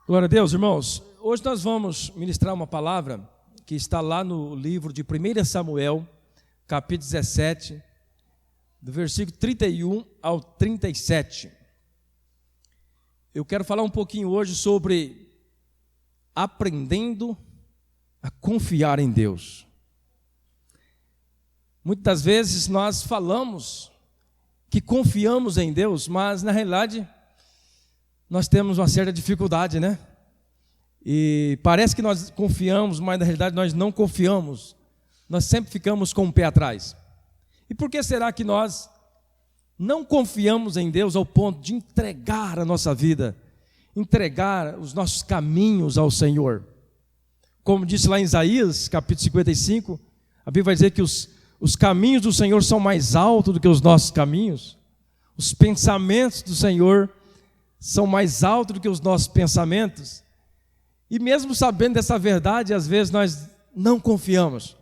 Glória a Deus, irmãos. Hoje nós vamos ministrar uma palavra que está lá no livro de 1 Samuel, capítulo 17, do versículo 31 ao 37. Eu quero falar um pouquinho hoje sobre aprendendo a confiar em Deus. Muitas vezes nós falamos que confiamos em Deus, mas na realidade nós temos uma certa dificuldade, né? E parece que nós confiamos, mas na realidade nós não confiamos. Nós sempre ficamos com o pé atrás. E por que será que nós não confiamos em Deus ao ponto de entregar a nossa vida, entregar os nossos caminhos ao Senhor? Como disse lá em Isaías, capítulo 55, a Bíblia vai dizer que os caminhos do Senhor são mais altos do que os nossos caminhos. Os pensamentos do Senhor são mais altos do que os nossos pensamentos. E mesmo sabendo dessa verdade, às vezes nós não confiamos.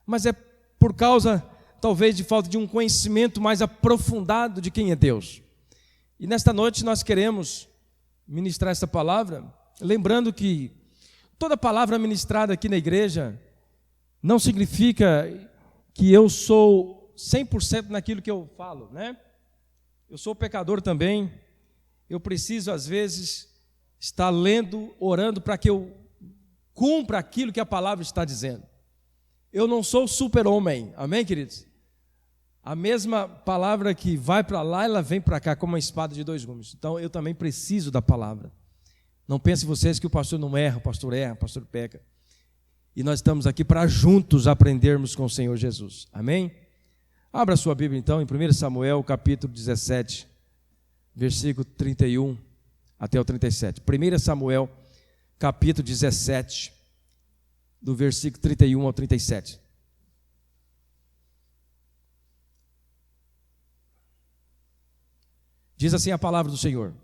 Mas é por causa, talvez, de falta de um conhecimento mais aprofundado de quem é Deus. E nesta noite nós queremos ministrar essa palavra, lembrando que toda palavra ministrada aqui na igreja não significa que eu sou 100% naquilo que eu falo, né? Eu sou pecador também. Eu preciso, às vezes, estar lendo, orando para que eu cumpra aquilo que a palavra está dizendo. Eu não sou super-homem, amém, queridos? A mesma palavra que vai para lá, ela vem para cá como uma espada de dois gumes. Então, eu também preciso da palavra. Não pensem vocês que o pastor não erra, o pastor peca. E nós estamos aqui para juntos aprendermos com o Senhor Jesus, amém? Abra sua Bíblia, então, em 1 Samuel, capítulo 17. Versículo 31 até o 37. 1 Samuel, capítulo 17, do versículo 31 ao 37. Diz assim a palavra do Senhor: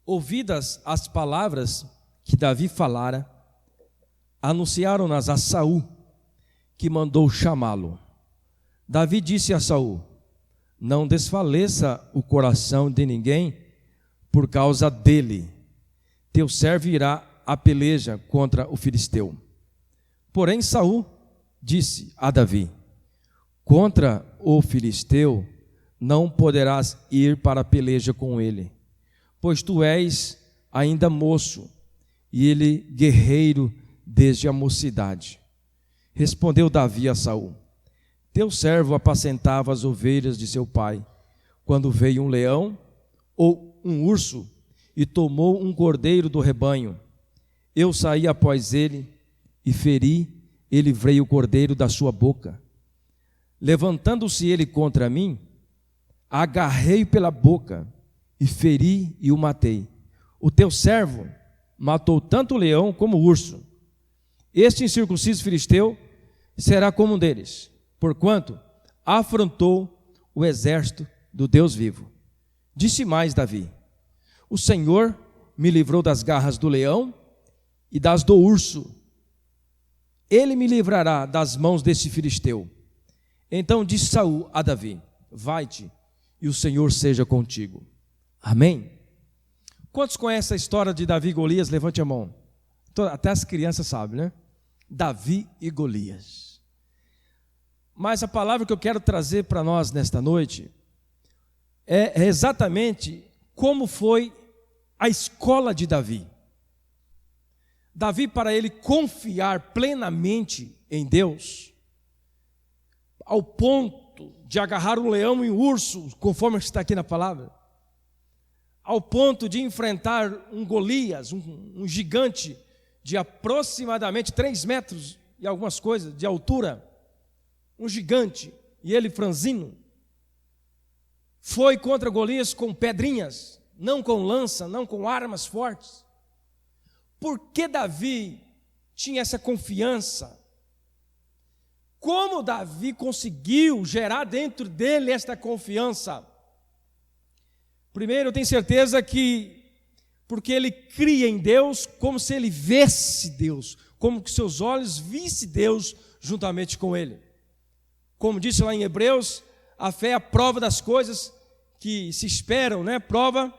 ouvidas as palavras que Davi falara, anunciaram-nas a Saul, que mandou chamá-lo. Davi disse a Saul: não desfaleça o coração de ninguém por causa dele. Teu servo irá à peleja contra o filisteu. Porém Saul disse a Davi: contra o filisteu não poderás ir para a peleja com ele, pois tu és ainda moço, e ele guerreiro desde a mocidade. Respondeu Davi a Saul: teu servo apacentava as ovelhas de seu pai, quando veio um leão ou um urso e tomou um cordeiro do rebanho. Eu saí após ele e feri e livrei o cordeiro da sua boca. Levantando-se ele contra mim, agarrei pela boca e feri e o matei. O teu servo matou tanto o leão como o urso. Este incircunciso filisteu será como um deles, porquanto afrontou o exército do Deus vivo. Disse mais Davi: o Senhor me livrou das garras do leão e das do urso. Ele me livrará das mãos desse filisteu. Então disse Saul a Davi: vai-te, e o Senhor seja contigo. Amém? Quantos conhecem a história de Davi e Golias? Levante a mão. Até as crianças sabem, né? Davi e Golias. Mas a palavra que eu quero trazer para nós nesta noite é exatamente como foi a escola de Davi. Davi, para ele confiar plenamente em Deus, ao ponto de agarrar um leão e um urso, conforme está aqui na palavra, ao ponto de enfrentar um Golias, um gigante de aproximadamente 3 metros e algumas coisas de altura, um gigante, e ele franzino, foi contra Golias com pedrinhas, não com lança, não com armas fortes. Por que Davi tinha essa confiança? Como Davi conseguiu gerar dentro dele esta confiança? Primeiro, eu tenho certeza que porque ele cria em Deus como se ele visse Deus, como que seus olhos vissem Deus juntamente com ele. Como disse lá em Hebreus, a fé é a prova das coisas que se esperam, né? Prova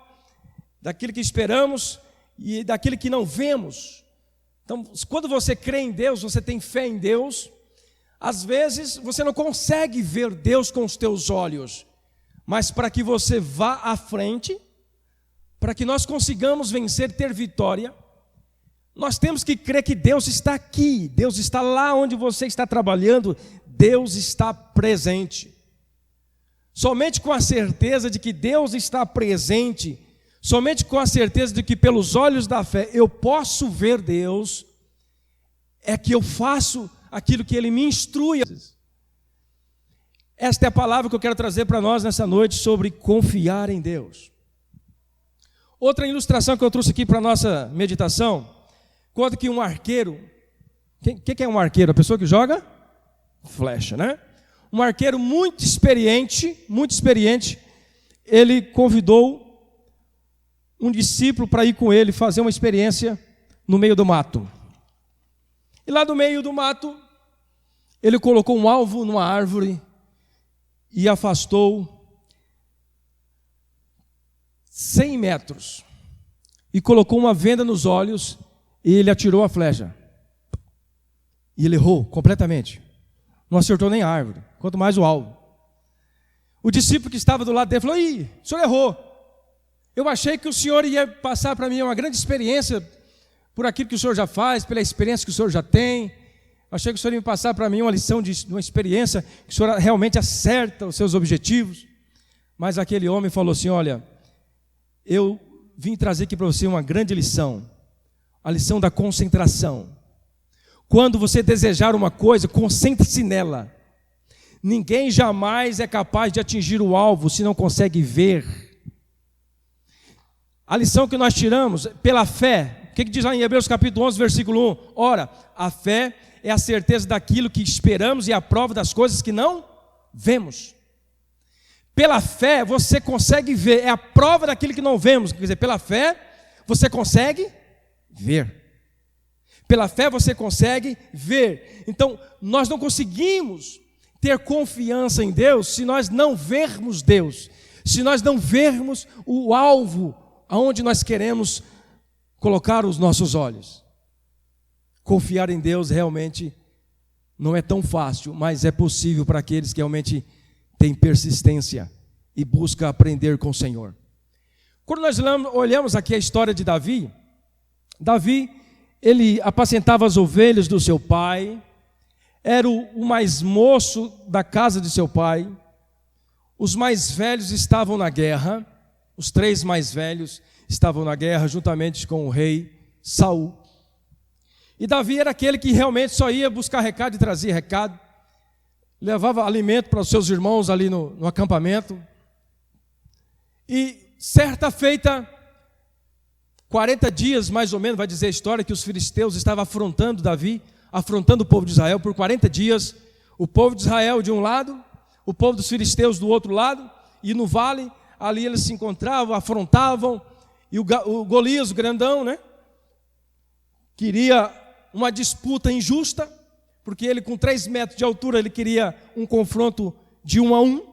daquilo que esperamos e daquilo que não vemos. Então, quando você crê em Deus, você tem fé em Deus, às vezes você não consegue ver Deus com os teus olhos, mas para que você vá à frente, para que nós consigamos vencer, ter vitória, nós temos que crer que Deus está aqui, Deus está lá onde você está trabalhando, Deus está presente. Somente com a certeza de que Deus está presente, somente com a certeza de que pelos olhos da fé eu posso ver Deus, é que eu faço aquilo que Ele me instrui. Esta é a palavra que eu quero trazer para nós nessa noite sobre confiar em Deus. Outra ilustração que eu trouxe aqui para a nossa meditação, conta que um arqueiro, que é um arqueiro? A pessoa que joga flecha, né? Um arqueiro muito experiente, ele convidou um discípulo para ir com ele fazer uma experiência no meio do mato. E lá no meio do mato, ele colocou um alvo numa árvore e afastou 100 metros. E colocou uma venda nos olhos e ele atirou a flecha. E ele errou completamente. Não acertou nem a árvore, quanto mais o alvo. O discípulo que estava do lado dele falou: "Ih, o senhor errou. Eu achei que o senhor ia passar para mim uma grande experiência por aquilo que o senhor já faz, pela experiência que o senhor já tem. Achei que o senhor ia passar para mim uma lição de uma experiência que o senhor realmente acerta os seus objetivos." Mas aquele homem falou assim: "Olha, eu vim trazer aqui para você uma grande lição, a lição da concentração. Quando você desejar uma coisa, concentre-se nela. Ninguém jamais é capaz de atingir o alvo se não consegue ver." A lição que nós tiramos pela fé, o que diz lá em Hebreus capítulo 11, versículo 1? Ora, a fé é a certeza daquilo que esperamos e a prova das coisas que não vemos. Pela fé você consegue ver, é a prova daquilo que não vemos. Quer dizer, pela fé você consegue ver. Pela fé você consegue ver. Então, nós não conseguimos ter confiança em Deus se nós não vermos Deus, se nós não vermos o alvo aonde nós queremos colocar os nossos olhos. Confiar em Deus realmente não é tão fácil, mas é possível para aqueles que realmente têm persistência e buscam aprender com o Senhor. Quando nós olhamos aqui a história de Davi, ele apacentava as ovelhas do seu pai, era o mais moço da casa de seu pai, os mais velhos estavam na guerra, os 3 mais velhos estavam na guerra juntamente com o rei Saul. E Davi era aquele que realmente só ia buscar recado e trazia recado, levava alimento para os seus irmãos ali no acampamento. E certa feita, 40 dias mais ou menos, vai dizer a história, que os filisteus estavam afrontando Davi, afrontando o povo de Israel por 40 dias, o povo de Israel de um lado, o povo dos filisteus do outro lado, e no vale, ali eles se encontravam, afrontavam, e o Golias, o grandão, né, queria uma disputa injusta, porque ele com 3 metros de altura, ele queria um confronto de 1 a 1,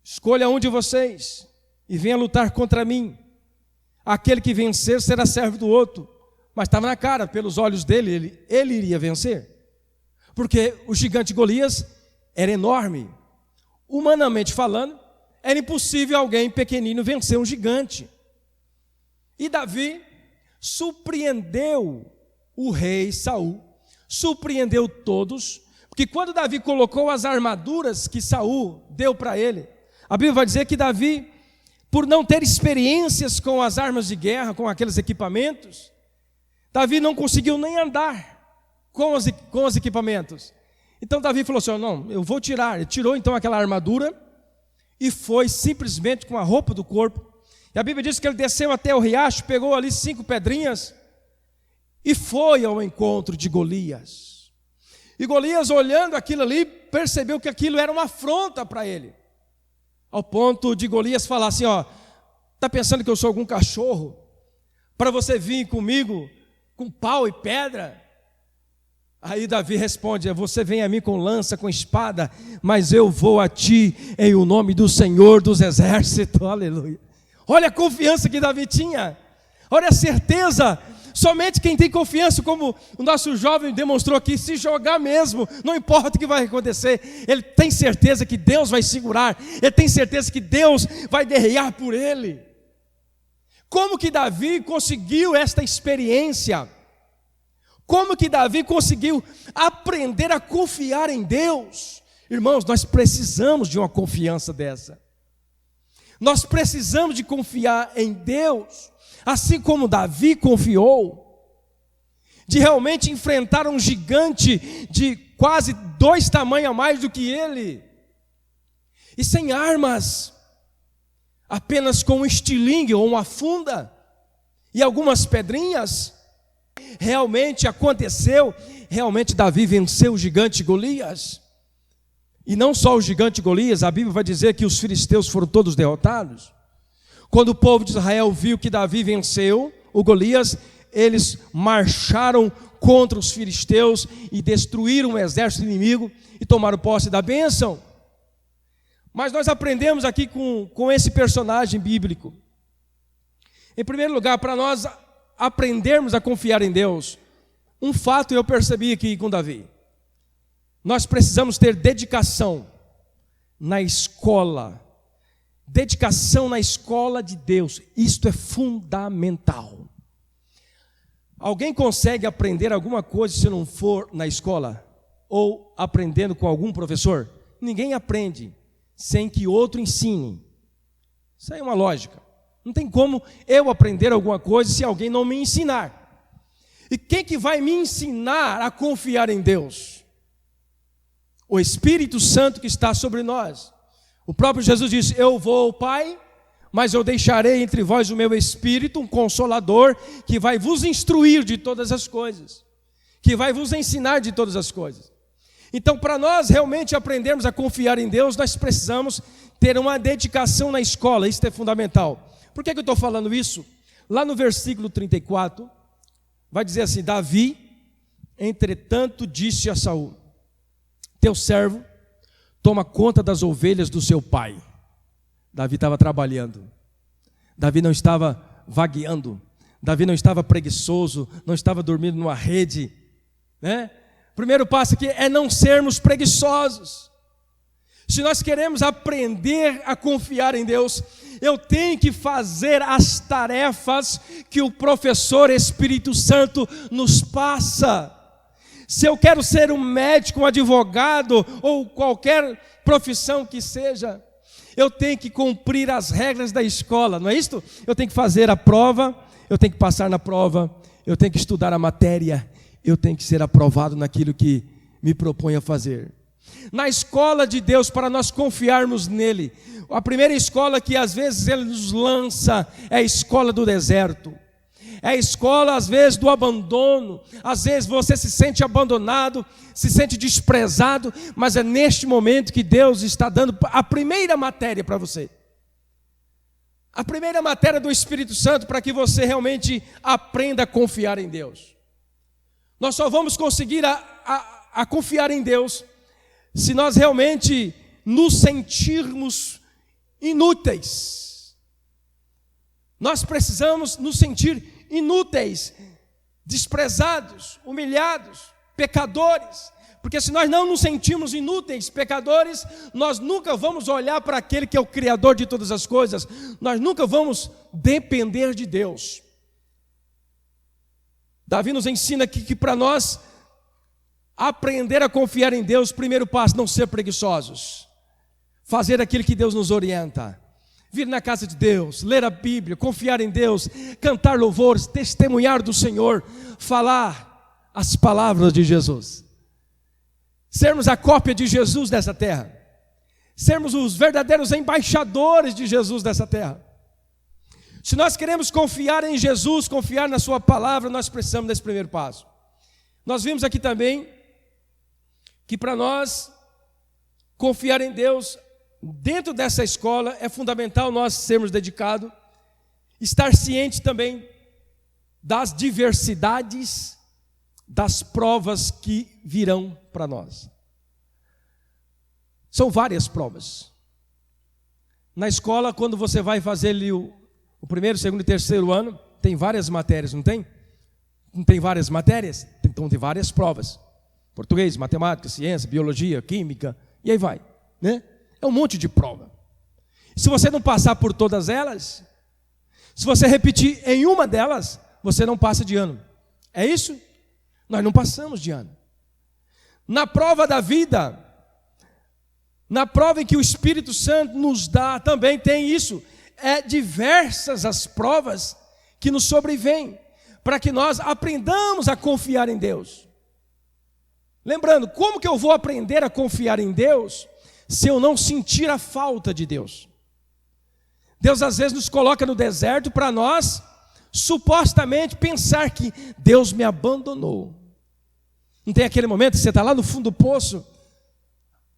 escolha um de vocês, e venha lutar contra mim, aquele que vencer será servo do outro. Mas estava na cara, pelos olhos dele, ele iria vencer, porque o gigante Golias era enorme. Humanamente falando, era impossível alguém pequenino vencer um gigante. E Davi surpreendeu o rei Saul, surpreendeu todos, porque quando Davi colocou as armaduras que Saul deu para ele, a Bíblia vai dizer que Davi, por não ter experiências com as armas de guerra, com aqueles equipamentos, Davi não conseguiu nem andar com os equipamentos. Então Davi falou assim: não, eu vou tirar. Ele tirou então aquela armadura e foi simplesmente com a roupa do corpo. E a Bíblia diz que ele desceu até o riacho, pegou ali 5 pedrinhas e foi ao encontro de Golias. E Golias, olhando aquilo ali, percebeu que aquilo era uma afronta para ele, ao ponto de Golias falar assim: está pensando que eu sou algum cachorro para você vir comigo com pau e pedra? Aí Davi responde: você vem a mim com lança, com espada, mas eu vou a ti em o nome do Senhor dos exércitos. Aleluia. Olha a confiança que Davi tinha. Olha a certeza. Somente quem tem confiança, como o nosso jovem demonstrou aqui, se jogar mesmo, não importa o que vai acontecer, ele tem certeza que Deus vai segurar, ele tem certeza que Deus vai guerrear por ele. Como que Davi conseguiu esta experiência? Como que Davi conseguiu aprender a confiar em Deus? Irmãos, nós precisamos de uma confiança dessa. Nós precisamos de confiar em Deus, assim como Davi confiou, de realmente enfrentar um gigante de quase 2 tamanhos a mais do que ele, e sem armas, apenas com um estilingue ou uma funda, e algumas pedrinhas. Realmente aconteceu, realmente Davi venceu o gigante Golias. E não só o gigante Golias, a Bíblia vai dizer que os filisteus foram todos derrotados. Quando o povo de Israel viu que Davi venceu o Golias, eles marcharam contra os filisteus e destruíram o exército inimigo e tomaram posse da bênção. Mas nós aprendemos aqui com esse personagem bíblico. Em primeiro lugar, para nós aprendermos a confiar em Deus, um fato eu percebi aqui com Davi. Nós precisamos ter dedicação na escola. Dedicação na escola de Deus. Isto é fundamental. Alguém consegue aprender alguma coisa se não for na escola? Ou aprendendo com algum professor? Ninguém aprende sem que outro ensine. Isso aí é uma lógica. Não tem como eu aprender alguma coisa se alguém não me ensinar. E quem que vai me ensinar a confiar em Deus? O Espírito Santo que está sobre nós. O próprio Jesus disse: eu vou ao Pai, mas eu deixarei entre vós o meu Espírito, um Consolador, que vai vos instruir de todas as coisas, que vai vos ensinar de todas as coisas. Então, para nós realmente aprendermos a confiar em Deus, nós precisamos ter uma dedicação na escola. Isso é fundamental. Por que eu estou falando isso? Lá no versículo 34, vai dizer assim: Davi, entretanto, disse a Saul: teu servo toma conta das ovelhas do seu pai. Davi estava trabalhando. Davi não estava vagueando. Davi não estava preguiçoso, não estava dormindo numa rede, né? Primeiro passo aqui é não sermos preguiçosos. Se nós queremos aprender a confiar em Deus, eu tenho que fazer as tarefas que o professor Espírito Santo nos passa. Se eu quero ser um médico, um advogado ou qualquer profissão que seja, eu tenho que cumprir as regras da escola, não é isso? Eu tenho que fazer a prova, eu tenho que passar na prova, eu tenho que estudar a matéria, eu tenho que ser aprovado naquilo que me proponho a fazer. Na escola de Deus, para nós confiarmos nele, a primeira escola que às vezes ele nos lança é a escola do deserto. É a escola às vezes do abandono. Às vezes você se sente abandonado, se sente desprezado, mas é neste momento que Deus está dando a primeira matéria para você. A primeira matéria do Espírito Santo para que você realmente aprenda a confiar em Deus. Nós só vamos conseguir a confiar em Deus se nós realmente nos sentirmos inúteis. Nós precisamos nos sentir inúteis, desprezados, humilhados, pecadores. Porque se nós não nos sentimos inúteis, pecadores, nós nunca vamos olhar para aquele que é o Criador de todas as coisas. Nós nunca vamos depender de Deus. Davi nos ensina aqui que para nós aprender a confiar em Deus, primeiro passo, não ser preguiçosos. Fazer aquilo que Deus nos orienta. Vir na casa de Deus, ler a Bíblia, confiar em Deus, cantar louvores, testemunhar do Senhor, falar as palavras de Jesus. Sermos a cópia de Jesus nessa terra. Sermos os verdadeiros embaixadores de Jesus nessa terra. Se nós queremos confiar em Jesus, confiar na sua palavra, nós precisamos desse primeiro passo. Nós vimos aqui também que para nós confiar em Deus, dentro dessa escola, é fundamental nós sermos dedicados, estar ciente também das diversidades das provas que virão para nós. São várias provas. Na escola, quando você vai fazer ali O primeiro, segundo e terceiro ano tem várias matérias, não tem? Não tem várias matérias? Então tem várias provas. Português, matemática, ciência, biologia, química, e aí vai, né? É um monte de prova. Se você não passar por todas elas, se você repetir em uma delas, você não passa de ano. É isso? Nós não passamos de ano. Na prova da vida, na prova em que o Espírito Santo nos dá, também tem isso. É diversas as provas que nos sobrevêm, para que nós aprendamos a confiar em Deus. Lembrando, como que eu vou aprender a confiar em Deus, se eu não sentir a falta de Deus? Deus às vezes nos coloca no deserto para nós, supostamente, pensar que Deus me abandonou. Não tem aquele momento que você está lá no fundo do poço,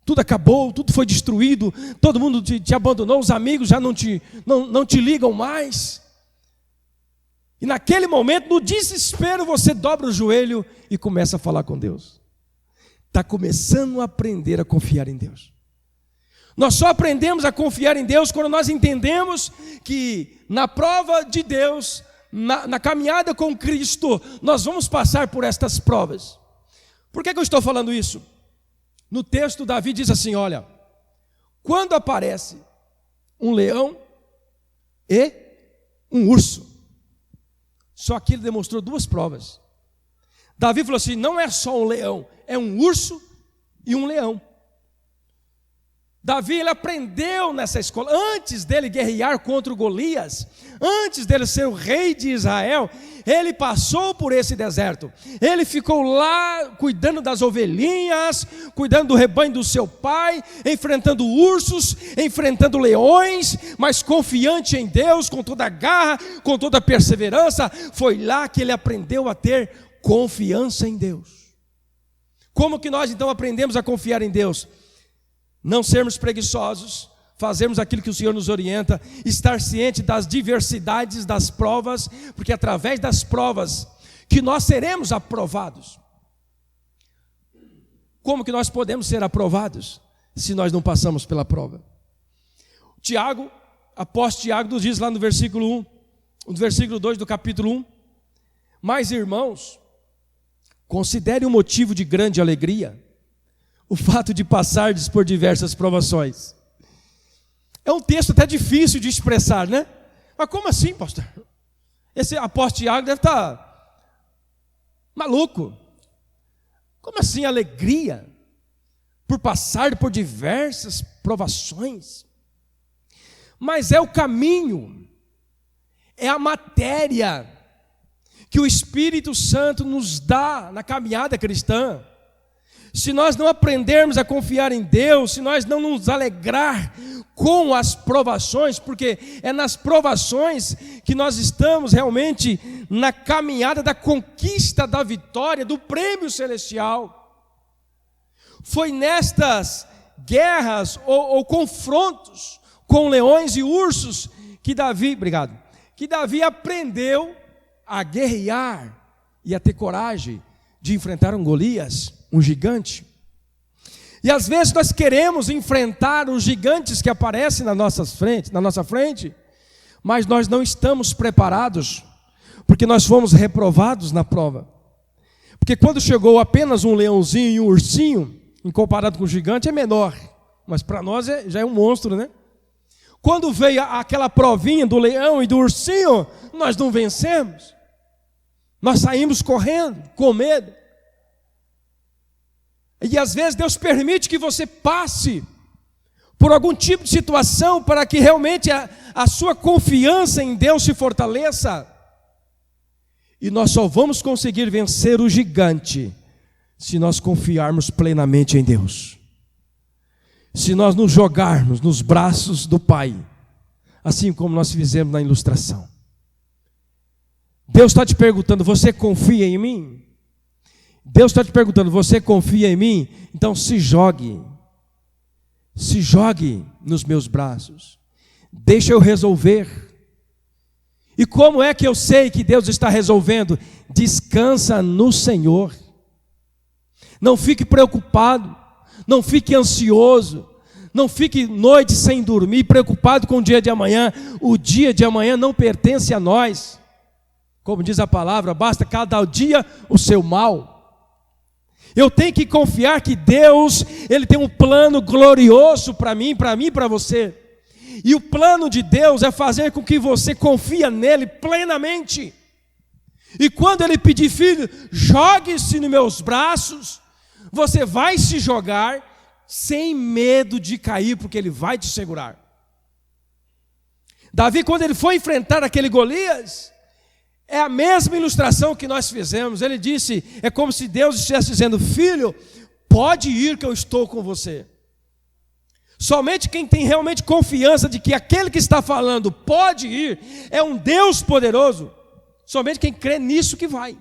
tudo acabou, tudo foi destruído, todo mundo te abandonou, os amigos já não te ligam mais. E naquele momento, no desespero, você dobra o joelho e começa a falar com Deus. Está começando a aprender a confiar em Deus. Nós só aprendemos a confiar em Deus quando nós entendemos que na prova de Deus, na caminhada com Cristo, nós vamos passar por estas provas. Por que eu estou falando isso? No texto, Davi diz assim, olha, quando aparece um leão e um urso, só que ele demonstrou duas provas. Davi falou assim, não é só um leão, é um urso e um leão. Davi, ele aprendeu nessa escola, antes dele guerrear contra o Golias, antes dele ser o rei de Israel, ele passou por esse deserto, ele ficou lá cuidando das ovelhinhas, cuidando do rebanho do seu pai, enfrentando ursos, enfrentando leões, mas confiante em Deus, com toda a garra, com toda a perseverança. Foi lá que ele aprendeu a ter confiança em Deus. Como que nós então aprendemos a confiar em Deus? Não sermos preguiçosos, fazermos aquilo que o Senhor nos orienta, estar ciente das diversidades das provas, porque é através das provas que nós seremos aprovados. Como que nós podemos ser aprovados se nós não passamos pela prova? Tiago, apóstolo Tiago nos diz lá no versículo 1, no versículo 2 do capítulo 1, mas irmãos, considere um motivo de grande alegria o fato de passardes por diversas provações. É um texto até difícil de expressar, né? Mas como assim, pastor? Esse apóstolo Tiago deve estar maluco. Como assim alegria? Por passar por diversas provações? Mas é o caminho, é a matéria que o Espírito Santo nos dá na caminhada cristã. Se nós não aprendermos a confiar em Deus, se nós não nos alegrar com as provações, porque é nas provações que nós estamos realmente na caminhada da conquista da vitória, do prêmio celestial. Foi nestas guerras ou confrontos com leões e ursos que Davi aprendeu a guerrear e a ter coragem de enfrentar um Golias, um gigante. E às vezes nós queremos enfrentar os gigantes que aparecem na nossa frente, mas nós não estamos preparados, porque nós fomos reprovados na prova. Porque quando chegou apenas um leãozinho e um ursinho, em comparado com o gigante, é menor, mas para nós já é um monstro, né? Quando veio aquela provinha do leão e do ursinho, nós não vencemos, nós saímos correndo, com medo. E às vezes Deus permite que você passe por algum tipo de situação para que realmente a sua confiança em Deus se fortaleça. E nós só vamos conseguir vencer o gigante se nós confiarmos plenamente em Deus. Se nós nos jogarmos nos braços do Pai, assim como nós fizemos na ilustração. Deus está te perguntando, você confia em mim? Deus está te perguntando, você confia em mim? Então se jogue nos meus braços, deixa eu resolver. E como é que eu sei que Deus está resolvendo? Descansa no Senhor, não fique preocupado, não fique ansioso, Não fique noite sem dormir, preocupado com o dia de amanhã. O dia de amanhã não pertence a nós. Como diz a palavra, basta cada dia o seu mal. Eu tenho que confiar que Deus, Ele tem um plano glorioso para mim, para você. E o plano de Deus é fazer com que você confie nele plenamente. E quando Ele pedir, filho, jogue-se nos meus braços, você vai se jogar sem medo de cair, porque Ele vai te segurar. Davi, quando ele foi enfrentar aquele Golias, é a mesma ilustração que nós fizemos. Ele disse, é como se Deus estivesse dizendo, filho, pode ir que eu estou com você. Somente quem tem realmente confiança de que aquele que está falando pode ir, é um Deus poderoso. Somente quem crê nisso que vai.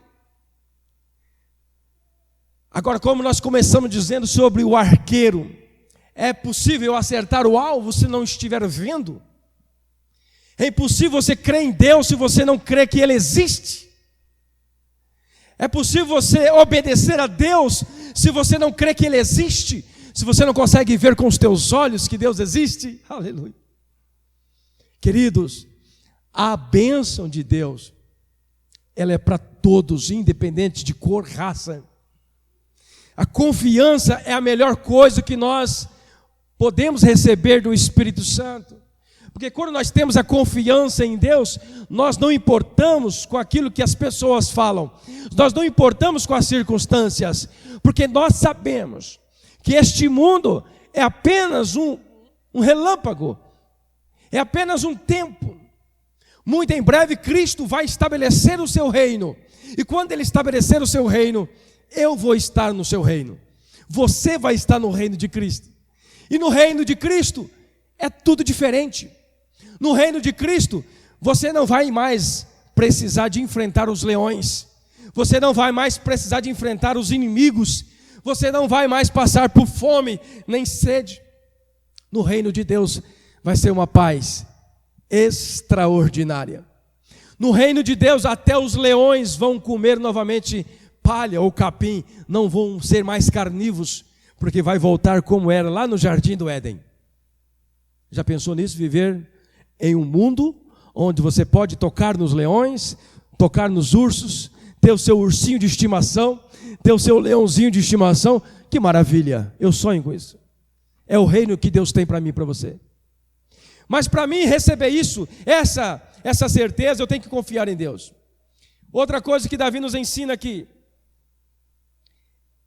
Agora, como nós começamos dizendo sobre o arqueiro, é possível acertar o alvo se não estiver vendo? É impossível você crer em Deus se você não crê que Ele existe. É possível você obedecer a Deus se você não crê que Ele existe, se você não consegue ver com os teus olhos que Deus existe. Aleluia. Queridos, a bênção de Deus, ela é para todos, independente de cor, raça. A confiança é a melhor coisa que nós podemos receber do Espírito Santo. Porque quando nós temos a confiança em Deus, nós não importamos com aquilo que as pessoas falam, nós não importamos com as circunstâncias, porque nós sabemos que este mundo é apenas um relâmpago, é apenas um tempo. Muito em breve Cristo vai estabelecer o seu reino, e quando Ele estabelecer o seu reino, eu vou estar no seu reino, você vai estar no reino de Cristo, e no reino de Cristo é tudo diferente. No reino de Cristo, você não vai mais precisar de enfrentar os leões, você não vai mais precisar de enfrentar os inimigos, você não vai mais passar por fome nem sede. No reino de Deus vai ser uma paz extraordinária. No reino de Deus até os leões vão comer novamente palha ou capim, não vão ser mais carnívoros, porque vai voltar como era lá no jardim do Éden. Já pensou nisso? Viver em um mundo onde você pode tocar nos leões, tocar nos ursos, ter o seu ursinho de estimação, ter o seu leãozinho de estimação. Que maravilha, eu sonho com isso. É o reino que Deus tem para mim e para você. Mas para mim receber isso, essa certeza, eu tenho que confiar em Deus. Outra coisa que Davi nos ensina aqui,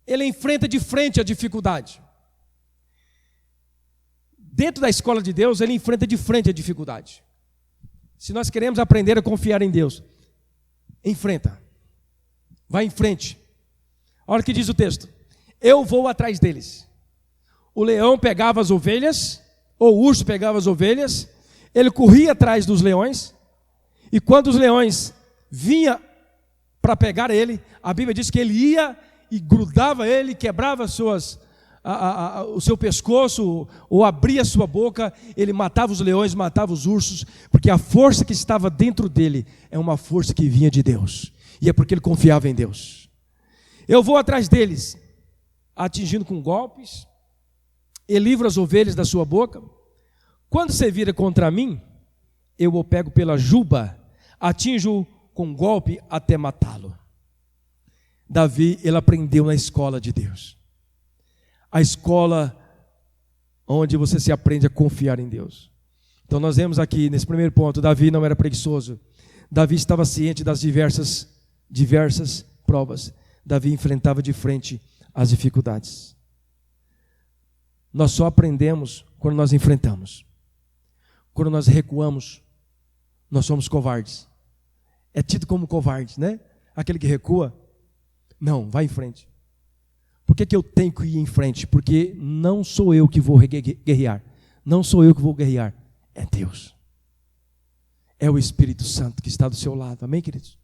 ele enfrenta de frente a dificuldade. Dentro da escola de Deus, ele enfrenta de frente a dificuldade. Se nós queremos aprender a confiar em Deus, enfrenta, vai em frente. Olha o que diz o texto: eu vou atrás deles. O leão pegava as ovelhas, ou o urso pegava as ovelhas, ele corria atrás dos leões, e quando os leões vinham para pegar ele, a Bíblia diz que ele ia e grudava ele, quebrava o seu pescoço, ou abria a sua boca, ele matava os leões, matava os ursos, porque a força que estava dentro dele é uma força que vinha de Deus, e é porque ele confiava em Deus. Eu vou atrás deles, atingindo com golpes, e livro as ovelhas da sua boca. Quando você vira contra mim, eu o pego pela juba, atinjo-o com golpe até matá-lo. Davi, ele aprendeu na escola de Deus. A escola onde você se aprende a confiar em Deus. Então nós vemos aqui, nesse primeiro ponto, Davi não era preguiçoso. Davi estava ciente das diversas provas. Davi enfrentava de frente as dificuldades. Nós só aprendemos quando nós enfrentamos. Quando nós recuamos, nós somos covardes. É tido como covarde, né? Aquele que recua. Não, vai em frente. Por que eu tenho que ir em frente? Porque não sou eu que vou guerrear. Não sou eu que vou guerrear. É Deus. É o Espírito Santo que está do seu lado. Amém, queridos?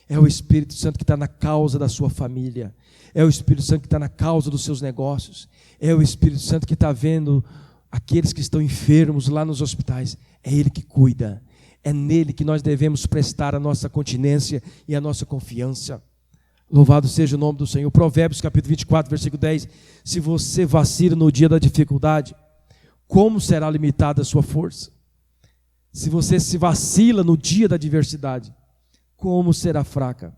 É o Espírito Santo que está na causa da sua família. É o Espírito Santo que está na causa dos seus negócios. É o Espírito Santo que está vendo aqueles que estão enfermos lá nos hospitais. É Ele que cuida. É nele que nós devemos prestar a nossa continência e a nossa confiança. Louvado seja o nome do Senhor. Provérbios capítulo 24, versículo 10. Se você vacila no dia da dificuldade, como será limitada a sua força? Se você se vacila no dia da adversidade, como será fraca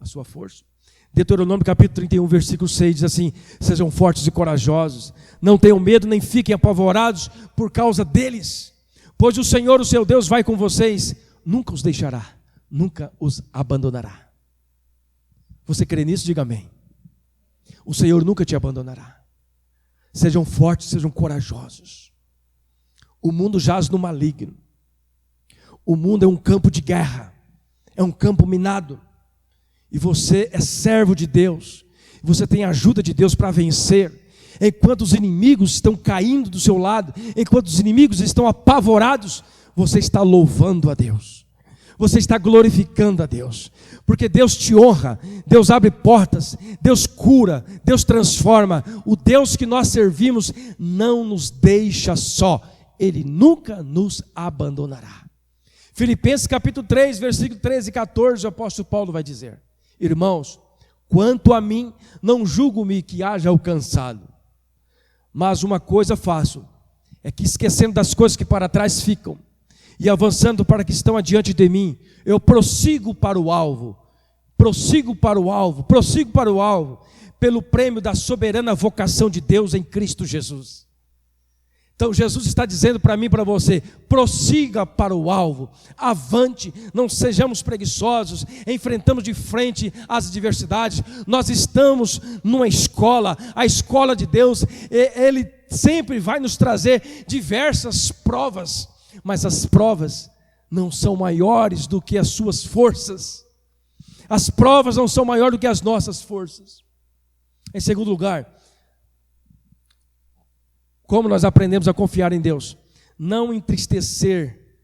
a sua força? Deuteronômio capítulo 31, versículo 6 diz assim: sejam fortes e corajosos, não tenham medo nem fiquem apavorados por causa deles, pois o Senhor, o seu Deus, vai com vocês, nunca os deixará, nunca os abandonará. Você crê nisso? Diga amém. O Senhor nunca te abandonará. Sejam fortes, sejam corajosos. O mundo jaz no maligno. O mundo é um campo de guerra, é um campo minado. E você é servo de Deus, você tem a ajuda de Deus para vencer. Enquanto os inimigos estão caindo do seu lado, enquanto os inimigos estão apavorados, você está louvando a Deus, você está glorificando a Deus, porque Deus te honra, Deus abre portas, Deus cura, Deus transforma. O Deus que nós servimos não nos deixa só, Ele nunca nos abandonará. Filipenses capítulo 3, versículo 13 e 14, o apóstolo Paulo vai dizer: irmãos, quanto a mim, não julgo-me que haja alcançado, mas uma coisa faço, é que esquecendo das coisas que para trás ficam, e avançando para que estão adiante de mim, eu prossigo para o alvo, pelo prêmio da soberana vocação de Deus em Cristo Jesus. Então Jesus está dizendo para mim e para você: prossiga para o alvo, avante, não sejamos preguiçosos, enfrentamos de frente as adversidades. Nós estamos numa escola, a escola de Deus, Ele sempre vai nos trazer diversas provas, mas as provas não são maiores do que as suas forças, as provas não são maiores do que as nossas forças. Em segundo lugar, como nós aprendemos a confiar em Deus? Não entristecer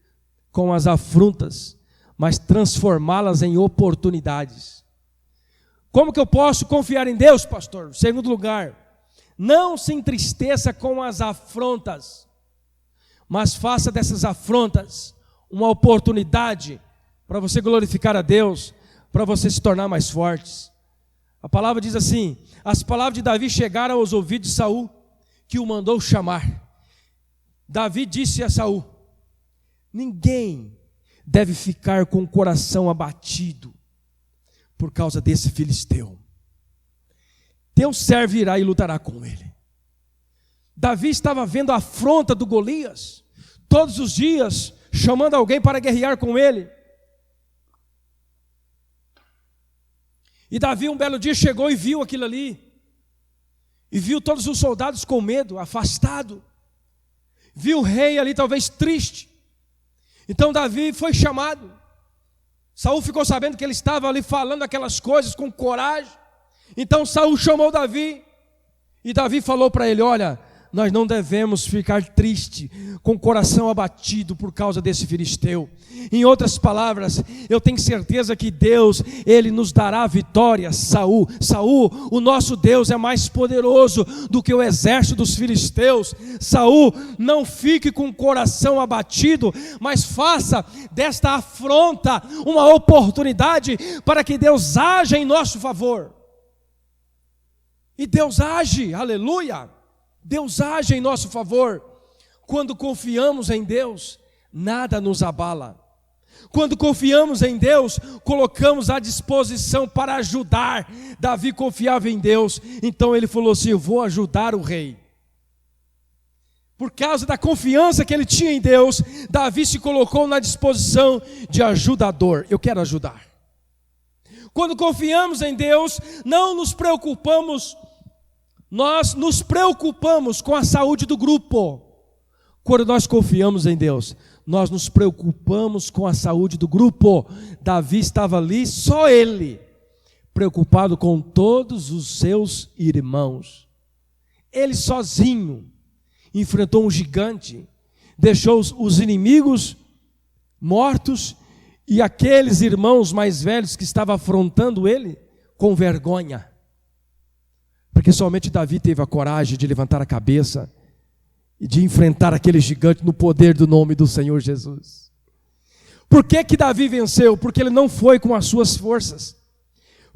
com as afrontas, mas transformá-las em oportunidades. Como que eu posso confiar em Deus, pastor? Segundo lugar, não se entristeça com as afrontas, mas faça dessas afrontas uma oportunidade para você glorificar a Deus, para você se tornar mais fortes. A palavra diz assim: as palavras de Davi chegaram aos ouvidos de Saul, que o mandou chamar. Davi disse a Saul: ninguém deve ficar com o coração abatido por causa desse filisteu. Teu servo irá e lutará com ele. Davi estava vendo a afronta do Golias, todos os dias chamando alguém para guerrear com ele. E Davi um belo dia chegou e viu aquilo ali, e viu todos os soldados com medo, afastado. Viu o rei ali talvez triste. Então Davi foi chamado. Saul ficou sabendo que ele estava ali falando aquelas coisas com coragem. Então Saul chamou Davi. E Davi falou para ele: olha, nós não devemos ficar triste, com o coração abatido por causa desse filisteu. Em outras palavras, eu tenho certeza que Deus, Ele nos dará a vitória. Saul, o nosso Deus é mais poderoso do que o exército dos filisteus. Saul, não fique com o coração abatido, mas faça desta afronta uma oportunidade para que Deus haja em nosso favor. E Deus age, aleluia! Deus age em nosso favor. Quando confiamos em Deus, nada nos abala. Quando confiamos em Deus, colocamos à disposição para ajudar. Davi confiava em Deus, então ele falou assim: eu vou ajudar o rei. Por causa da confiança que ele tinha em Deus, Davi se colocou na disposição de ajudador. Eu quero ajudar. Quando confiamos em Deus, não nos preocupamos. Nós nos preocupamos com a saúde do grupo. Quando nós confiamos em Deus, nós nos preocupamos com a saúde do grupo. Davi estava ali, só ele, preocupado com todos os seus irmãos. Ele sozinho enfrentou um gigante, deixou os inimigos mortos e aqueles irmãos mais velhos que estavam afrontando ele com vergonha. Porque somente Davi teve a coragem de levantar a cabeça e de enfrentar aquele gigante no poder do nome do Senhor Jesus. Por que Davi venceu? Porque ele não foi com as suas forças.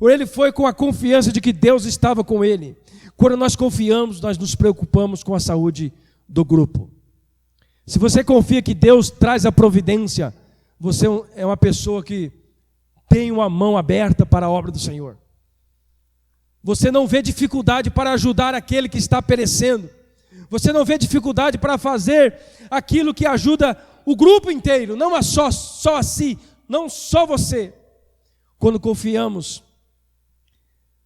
Ele foi com a confiança de que Deus estava com ele. Quando nós confiamos, nós nos preocupamos com a saúde do grupo. Se você confia que Deus traz a providência, você é uma pessoa que tem uma mão aberta para a obra do Senhor. Você não vê dificuldade para ajudar aquele que está perecendo. Você não vê dificuldade para fazer aquilo que ajuda o grupo inteiro, não só a si, não só você. Quando confiamos,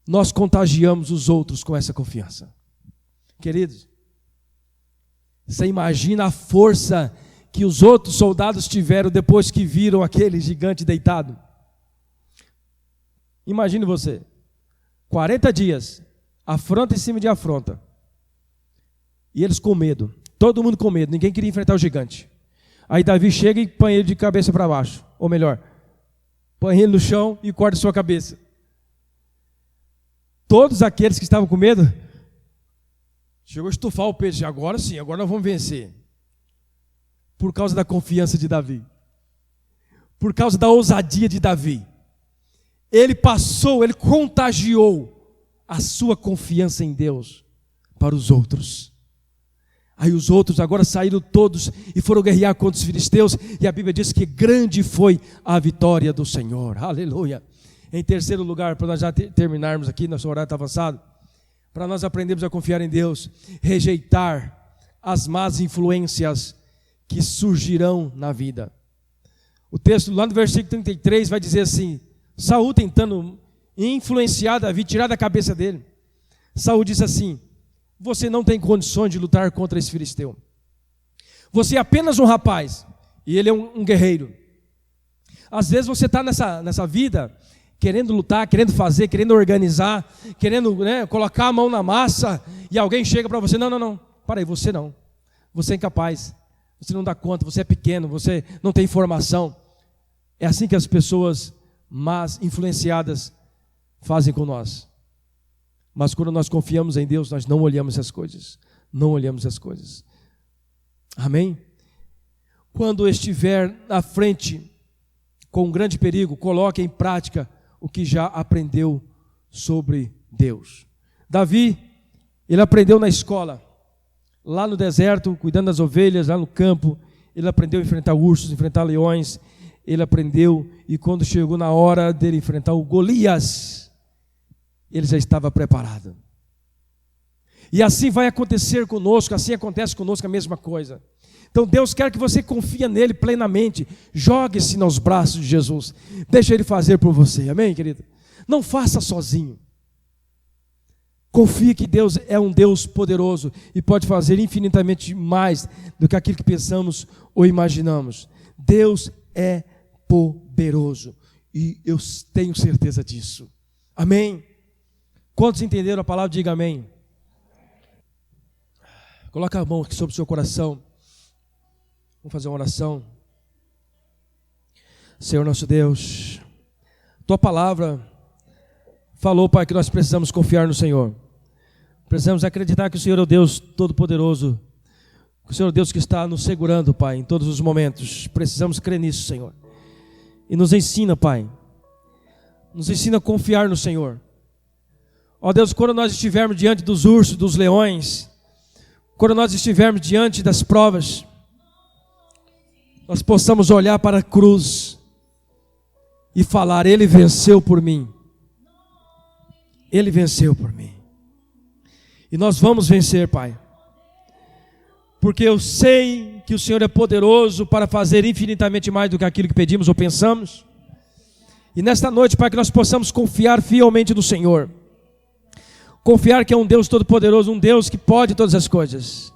nós contagiamos os outros com essa confiança. Queridos, você imagina a força que os outros soldados tiveram depois que viram aquele gigante deitado? Imagine você, 40 dias, afronta em cima de afronta, e eles com medo, todo mundo com medo, ninguém queria enfrentar o gigante. Aí Davi chega e põe ele de cabeça para baixo, ou melhor, põe ele no chão e corta sua cabeça. Todos aqueles que estavam com medo, chegou a estufar o peito, agora sim, agora nós vamos vencer. Por causa da confiança de Davi, por causa da ousadia de Davi, ele contagiou a sua confiança em Deus para os outros. Aí os outros agora saíram todos e foram guerrear contra os filisteus, e a Bíblia diz que grande foi a vitória do Senhor, aleluia. Em terceiro lugar, para nós já terminarmos aqui, nosso horário está avançado, para nós aprendermos a confiar em Deus, rejeitar as más influências que surgirão na vida. O texto lá no versículo 33 vai dizer assim, Saul tentando influenciar Davi, tirar da cabeça dele. Saul disse assim: você não tem condições de lutar contra esse filisteu. Você é apenas um rapaz e ele é um guerreiro. Às vezes você está nessa vida querendo lutar, querendo fazer, querendo organizar, querendo, colocar a mão na massa, e alguém chega para você: não, para aí, você não. Você é incapaz, você não dá conta, você é pequeno, você não tem formação. É assim que as pessoas mas influenciadas fazem com nós. Mas quando nós confiamos em Deus, nós não olhamos essas coisas. Não olhamos as coisas. Amém? Quando estiver na frente com um grande perigo, coloque em prática o que já aprendeu sobre Deus. Davi, ele aprendeu na escola, lá no deserto, cuidando das ovelhas, lá no campo. Ele aprendeu a enfrentar ursos, enfrentar leões. Ele aprendeu, e quando chegou na hora dele enfrentar o Golias, ele já estava preparado. E assim vai acontecer conosco, assim acontece conosco a mesma coisa. Então Deus quer que você confie nele plenamente. Jogue-se nos braços de Jesus. Deixa ele fazer por você. Amém, querido? Não faça sozinho. Confie que Deus é um Deus poderoso e pode fazer infinitamente mais do que aquilo que pensamos ou imaginamos. Deus é poderoso e eu tenho certeza disso. Amém? Quantos entenderam a palavra? Diga amém. Coloca a mão aqui sobre o seu coração. Vamos fazer uma oração. Senhor nosso Deus, Tua palavra falou, Pai, que nós precisamos confiar no Senhor. Precisamos acreditar que o Senhor é o Deus Todo-Poderoso, que o Senhor é o Deus que está nos segurando, Pai, em todos os momentos. Precisamos crer nisso, Senhor. E nos ensina, Pai. Nos ensina a confiar no Senhor. Ó Deus, quando nós estivermos diante dos ursos, dos leões, quando nós estivermos diante das provas, nós possamos olhar para a cruz e falar: Ele venceu por mim. Ele venceu por mim. E nós vamos vencer, Pai. Porque eu sei que o Senhor é poderoso para fazer infinitamente mais do que aquilo que pedimos ou pensamos. E nesta noite, Pai, que nós possamos confiar fielmente no Senhor. Confiar que é um Deus todo-poderoso, um Deus que pode todas as coisas.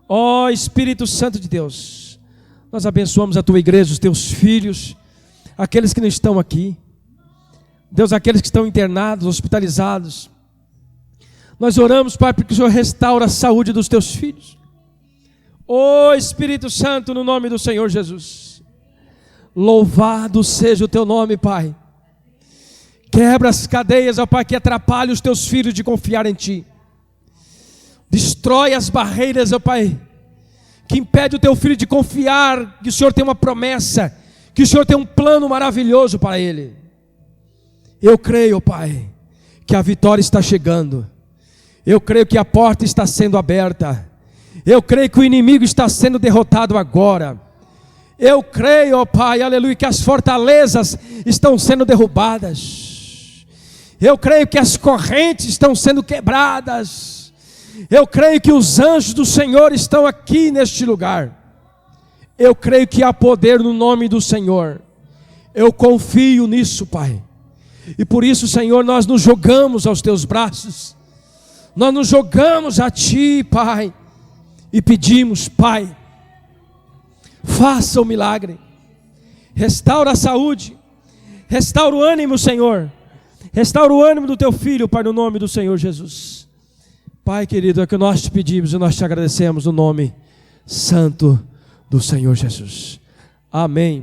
Ó Espírito Santo de Deus, nós abençoamos a Tua igreja, os Teus filhos, aqueles que não estão aqui. Deus, aqueles que estão internados, hospitalizados. Nós oramos, Pai, porque o Senhor restaura a saúde dos Teus filhos. Ó Espírito Santo, no nome do Senhor Jesus. Louvado seja o Teu nome, Pai. Quebra as cadeias, ó Pai, que atrapalham os Teus filhos de confiar em Ti. Destrói as barreiras, ó Pai, que impede o Teu filho de confiar que o Senhor tem uma promessa, que o Senhor tem um plano maravilhoso para ele. Eu creio, ó Pai, que a vitória está chegando. Eu creio que a porta está sendo aberta. Eu creio que o inimigo está sendo derrotado agora. Eu creio, ó Pai, aleluia, que as fortalezas estão sendo derrubadas. Eu creio que as correntes estão sendo quebradas. Eu creio que os anjos do Senhor estão aqui neste lugar. Eu creio que há poder no nome do Senhor. Eu confio nisso, Pai. E por isso, Senhor, nós nos jogamos aos Teus braços. Nós nos jogamos a Ti, Pai. E pedimos, Pai, faça o milagre. Restaura a saúde. Restaura o ânimo, Senhor. Restaura o ânimo do Teu filho, Pai, no nome do Senhor Jesus. Pai querido, é o que nós te pedimos e nós te agradecemos no nome santo do Senhor Jesus. Amém.